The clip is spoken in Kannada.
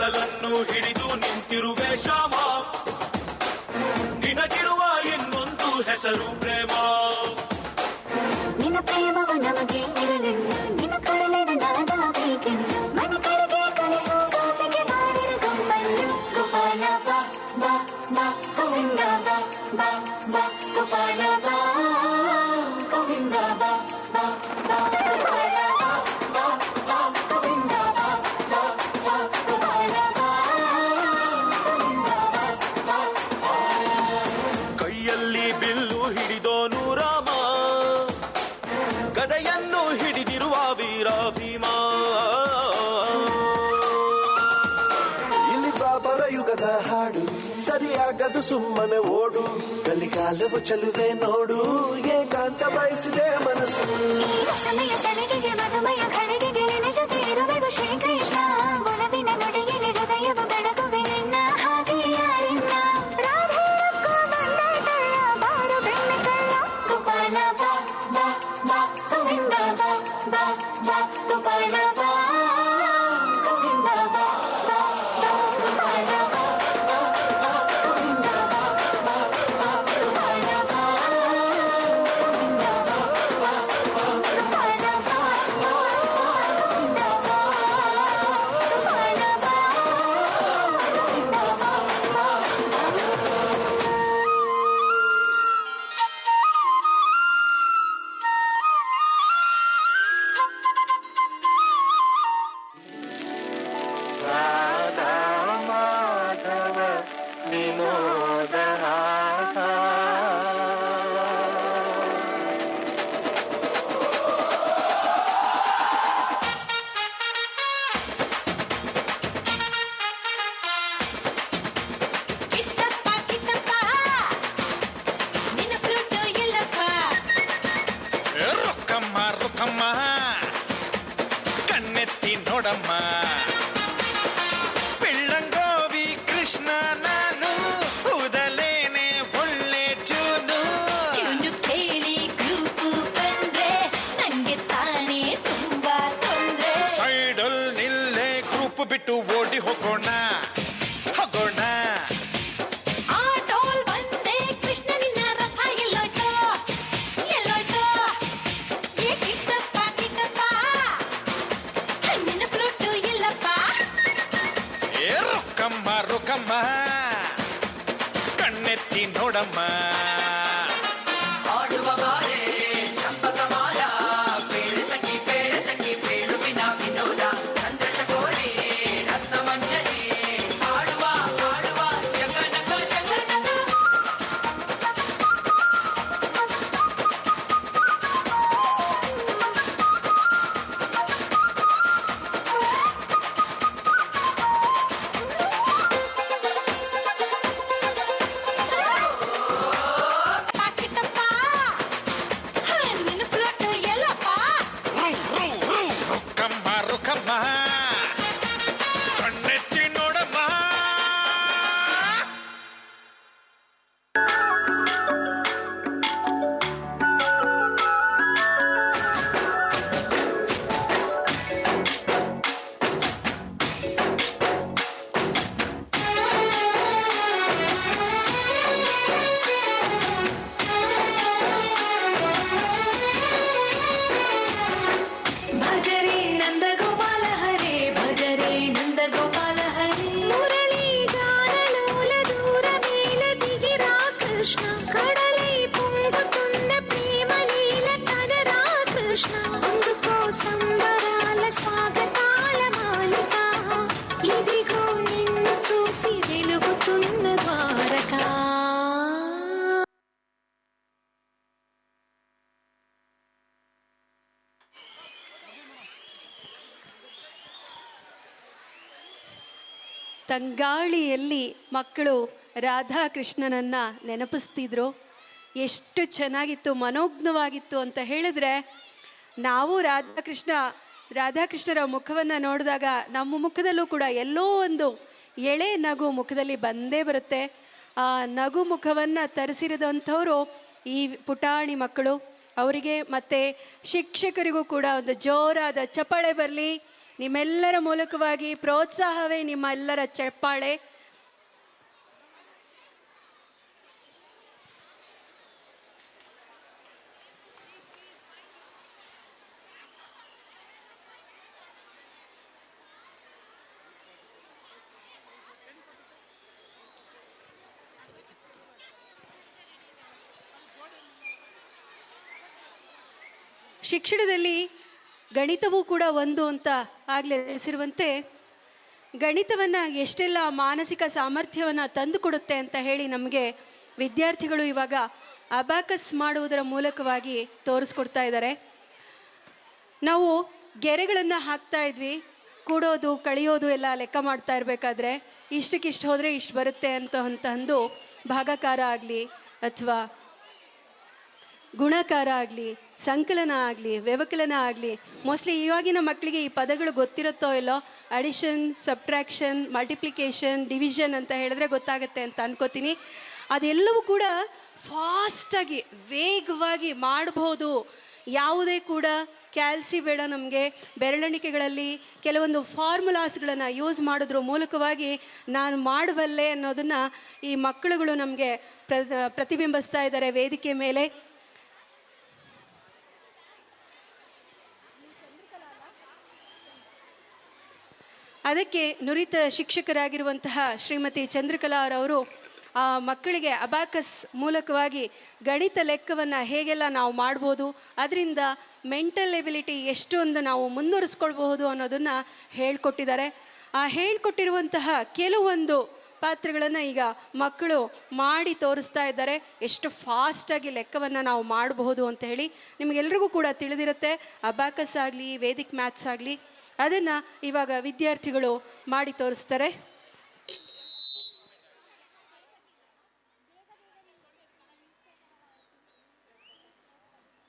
ಹೆಗಲನ್ನು ಹಿಡಿದು ನಿಂತಿರುವೆ ಶ್ಯಾಮ, ನಿನಗಿರುವ ಇನ್ನೊಂದು ಹೆಸರು ಪ್ರೇಮ. ನಿನ್ನ ಪ್ರೇಮವು ನಮಗೆ ಇರಲಿಲ್ಲ, ನಿನ್ನ ಕೊರಳಿನ ನಾದ ಬೇಕೆಂದು ಮನೆ ಕಡೆಗೆ ಕಲಿಸೋ ಗಾಪಿಗೆ ಮಾಡಿರ ಗಮ್ಮನ್ನು. ಗೋಪಾಲ ಬಾ ಬಾ ಬಾ ಗೋವಿಂದ ಬಾ ಬಾ ಬಾ ಗೋಪಾಲ ಬಾ ಗೋವಿಂದ ಬಾ ಬಾ ಬಾ ಗೋಪಾಲ ಬಾ ಬಾ ಬಾ ಗೋವಿಂದ ಬಾ ಬಾ ಬಾ ಗೋಪಾಲ ಬಾ ಗೋವಿಂದ ಬಾ ಬಾ. ಕೈಯಲ್ಲಿ ಬಿಲ್ಲು ಹಿಡಿದೋನು ರಾಮ, ಗದೆಯನ್ನು ಹಿಡಿದಿರುವ ವೀರ ಭೀಮ. ಇಲ್ಲಿ ಬಾಬರ ಯುಗದ ಹಾಡು ಸರಿಯಾಗದು ಸುಮ್ಮನೆ ಓಡು, ಕಲಿಕಾಲವು ಚಲುವೆ ನೋಡು, ಏಕಾಂತ ಬಯಸಿದೆ ಮನಸ್ಸು. ಸಮಯ ಸಲಿಗೆಗೆ ಮಧುಮಯ ಖಳಿಗೆಗೆ ನಿನ್ನ ಜೊತೆ ಇರುವೆವು ಶ್ರೀಕೃಷ್ಣ. ಒಲವಿನ ನುಡಿಯಲ್ಲಿ ಹೃದಯವು ಬೆಳಗುವೆ ನಿನ್ನ ಹಾಗೆ ಯಾರಿನ್ನ. ರಾಧೆ ರಕ್ಕೋ ಬಂದೆ ಕಳ್ಳ ಬಾರು ಬೆಣ್ಣೆ ಕಳ್ಳ. ಗೋಪಾಲ ಬಾ ಬಾ ಬಾ ಗೋವಿಂದ ಬಾ ಬಾ ಬಾ ಗೋಪಾಲ ಬಾ ಗೋವಿಂದ ಬಾ ಬಾ ಬಾ ಗೋಪಾಲ ಬಾ ಬಾ ಬಾ ಗೋವಿಂದ ಬಾ ಬಾ ಬಾ ಗೋಪಾಲ ಬಾ ಗೋವಿಂದ ಬಾ ಬಾ ಬಾ ಗೋಪಾಲ ಬಾ ಗೋವಿಂದ ಬಾ ಗೋಪಾಲ ಬಾ ಗೋವಿಂದ ಬಾ ರಾಧಾ ಮಾಧವ ವಿನೋದ ರಾಧ. ಕಿಟ್ಟಪ್ಪ ಕಿಟ್ಟಪ್ಪ ನಿನ್ನ ಫ್ರೂಟು ಎಲ್ಲಪ್ಪ. ರೊಕ್ಕಮ್ಮ ರೊಕ್ಕಮ್ಮ ಕಣ್ಣೆತ್ತಿ ನೋಡಮ್ಮ, ಬೆಳ್ಳಂಗೋವಿ ಕೃಷ್ಣ ನಾನು, ಊದಲೇನೆ ಒಳ್ಳೆ ಜೂನು. ಟ್ಯೂನು ಕೇಳಿ ಗ್ರೂಪು ಬಂದ್ರೆ ನಂಗೆ ತಾನೇ ತುಂಬಾ ತೊಂದ್ರೆ. ಸೈಡಲ್ ನಿಲ್ಲೇ ಗ್ರೂಪ್ ಬಿಟ್ಟು ಓಡಿ ಹೋಗೋಣ ಹೋಗೋಣ. ಆ ಟೋಲ್ ಬಂದೆ ಕೃಷ್ಣ ನಿನ್ನ ರಥ ಎಲ್ಲೋಯ್ತೋ ಎಲ್ಲೋಯ್ತೋ. ಏ ಕಿಟ್ಟಪ್ಪ ಕಿಟ್ಟಪ್ಪ ನಿನ್ನ ಫ್ರೂಟು ಎಲ್ಲಪ್ಪ. ಏ ರೊಕ್ಕಮ್ಮ ರೊಕ್ಕಮ್ಮ ಕಣ್ಣೆತ್ತಿ ನೋಡಮ್ಮ. ಆಡುವ ಬಾರೆ ಚಂಪಕಮಾಲ, ಬೇಳು ಸಖಿ ಬೇಳು ಬಿನ ವಿನೋದ, ಚಂದ್ರ ಚಕೋರಿ ರತ್ನ ಮಂಜರಿ, ಆಡುವ ಆಡುವ ಜಗನಕ ಜಗನಕ. ಕಿಟ್ಟಪ್ಪ ನಿನ್ನ ಫ್ರೂಟು ಎಲ್ಲಪ್ಪ. ರೊಕ್ಕಮ್ಮ ರೊಕ್ಕಮ್ಮ ಕಣ್ಣೆತ್ತಿ ನೋಡಮ್ಮ. ಭಜರೆ ನಂದ ಗೋಪಾಲ ಹರೇ ಭಜರೆ ನಂದ ಗೋಪಾಲ ಹರೇ. ಮುರಳಿ ಗಾನಲೋಲ ದೂರ ಮೇಲ ದಿಗಿರಾ ಕೃಷ್ಣ. ಕಡಲೈ పొంగుతున్న ప్రేమ లీల కదరా కృష్ణ. అందుకో సంబరాల స్వాగతాల మాలిక. ఇదిగో నిన్ను చూసి వెలుగుతున్న ద్వారకా. ತಂಗಾಳಿಯಲ್ಲಿ ಮಕ್ಕಳು ರಾಧಾಕೃಷ್ಣನನ್ನು ನೆನಪಿಸ್ತಿದ್ರು. ಎಷ್ಟು ಚೆನ್ನಾಗಿತ್ತು, ಮನೋಜ್ಞವಾಗಿತ್ತು ಅಂತ ಹೇಳಿದ್ರೆ, ನಾವು ರಾಧಾಕೃಷ್ಣರ ಮುಖವನ್ನು ನೋಡಿದಾಗ ನಮ್ಮ ಮುಖದಲ್ಲೂ ಕೂಡ ಎಲ್ಲೋ ಒಂದು ಎಳೆ ನಗು ಮುಖದಲ್ಲಿ ಬಂದೇ ಬರುತ್ತೆ. ಆ ನಗು ಮುಖವನ್ನು ತರಿಸಿರೋದಂಥವರು ಈ ಪುಟಾಣಿ ಮಕ್ಕಳು. ಅವರಿಗೆ ಮತ್ತು ಶಿಕ್ಷಕರಿಗೂ ಕೂಡ ಒಂದು ಜೋರಾದ ಚಪ್ಪಾಳೆ ಬರಲಿ. ನಿಮ್ಮೆಲ್ಲರ ಮೂಲಕವಾಗಿ ಪ್ರೋತ್ಸಾಹವೇ ನಿಮ್ಮೆಲ್ಲರ ಚಪ್ಪಾಳೆ. ಶಿಕ್ಷಣದಲ್ಲಿ ಗಣಿತವೂ ಕೂಡ ಒಂದು ಅಂತ ಆಗಲೇ ತಿಳಿಸಿರುವಂತೆ, ಗಣಿತವನ್ನು ಎಷ್ಟೆಲ್ಲ ಮಾನಸಿಕ ಸಾಮರ್ಥ್ಯವನ್ನು ತಂದುಕೊಡುತ್ತೆ ಅಂತ ಹೇಳಿ ನಮಗೆ ವಿದ್ಯಾರ್ಥಿಗಳು ಇವಾಗ ಅಬಾಕಸ್ ಮಾಡುವುದರ ಮೂಲಕವಾಗಿ ತೋರಿಸ್ಕೊಡ್ತಾ ಇದ್ದಾರೆ. ನಾವು ಗೆರೆಗಳನ್ನು ಹಾಕ್ತಾ ಇದ್ವಿ, ಕೂಡೋದು ಕಳೆಯೋದು ಎಲ್ಲ ಲೆಕ್ಕ ಮಾಡ್ತಾ ಇರಬೇಕಾದ್ರೆ ಇಷ್ಟಕ್ಕಿಷ್ಟು ಹೋದರೆ ಇಷ್ಟು ಬರುತ್ತೆ ಅಂತ ಅಂದು ಭಾಗಾಕಾರ ಆಗಲಿ ಅಥವಾ ಗುಣಾಕಾರ ಆಗಲಿ, ಸಂಕಲನ ಆಗಲಿ, ವ್ಯವಕಲನ ಆಗಲಿ, ಮೋಸ್ಟ್ಲಿ ಇವಾಗಿನ ಮಕ್ಕಳಿಗೆ ಈ ಪದಗಳು ಗೊತ್ತಿರುತ್ತೋ ಇಲ್ಲೋ. ಅಡಿಷನ್, ಸಬ್ಟ್ರಾಕ್ಷನ್, ಮಲ್ಟಿಪ್ಲಿಕೇಶನ್, ಡಿವಿಷನ್ ಅಂತ ಹೇಳಿದ್ರೆ ಗೊತ್ತಾಗುತ್ತೆ ಅಂತ ಅನ್ಕೋತೀನಿ. ಅದೆಲ್ಲವೂ ಕೂಡ ಫಾಸ್ಟಾಗಿ ವೇಗವಾಗಿ ಮಾಡ್ಬೋದು. ಯಾವುದೇ ಕೂಡ ಕ್ಯಾಲ್ಸಿ ಬೇಡ ನಮಗೆ. ಬೆರಳೆಣಿಕೆಗಳಲ್ಲಿ ಕೆಲವೊಂದು ಫಾರ್ಮುಲಾಸ್ಗಳನ್ನು ಯೂಸ್ ಮಾಡೋದ್ರ ಮೂಲಕವಾಗಿ ನಾನು ಮಾಡಬಲ್ಲೆ ಅನ್ನೋದನ್ನು ಈ ಮಕ್ಕಳುಗಳು ನಮಗೆ ಪ್ರತಿಬಿಂಬಿಸ್ತಾ ಇದ್ದಾರೆ ವೇದಿಕೆ ಮೇಲೆ. ಅದಕ್ಕೆ ನುರಿತ ಶಿಕ್ಷಕರಾಗಿರುವಂತಹ ಶ್ರೀಮತಿ ಚಂದ್ರಕಲಾ ಅವರವರು ಆ ಮಕ್ಕಳಿಗೆ ಅಬಾಕಸ್ ಮೂಲಕವಾಗಿ ಗಣಿತ ಲೆಕ್ಕವನ್ನು ಹೇಗೆಲ್ಲ ನಾವು ಮಾಡ್ಬೋದು, ಅದರಿಂದ ಮೆಂಟಲ್ ಎಬಿಲಿಟಿ ಎಷ್ಟೊಂದು ನಾವು ಮುಂದುವರಿಸ್ಕೊಳ್ಬಹುದು ಅನ್ನೋದನ್ನು ಹೇಳ್ಕೊಟ್ಟಿದ್ದಾರೆ. ಆ ಹೇಳ್ಕೊಟ್ಟಿರುವಂತಹ ಕೆಲವೊಂದು ಪಾತ್ರಗಳನ್ನು ಈಗ ಮಕ್ಕಳು ಮಾಡಿ ತೋರಿಸ್ತಾ ಇದ್ದಾರೆ. ಎಷ್ಟು ಫಾಸ್ಟಾಗಿ ಲೆಕ್ಕವನ್ನು ನಾವು ಮಾಡಬಹುದು ಅಂತ ಹೇಳಿ ನಿಮಗೆಲ್ರಿಗೂ ಕೂಡ ತಿಳಿದಿರುತ್ತೆ. ಅಬಾಕಸ್ ಆಗಲಿ, ವೇದಿಕ್ ಮ್ಯಾಥ್ಸ್ ಆಗಲಿ, ಅದನ್ನು ಇವಾಗ ವಿದ್ಯಾರ್ಥಿಗಳು ಮಾಡಿ ತೋರಿಸ್ತಾರೆ.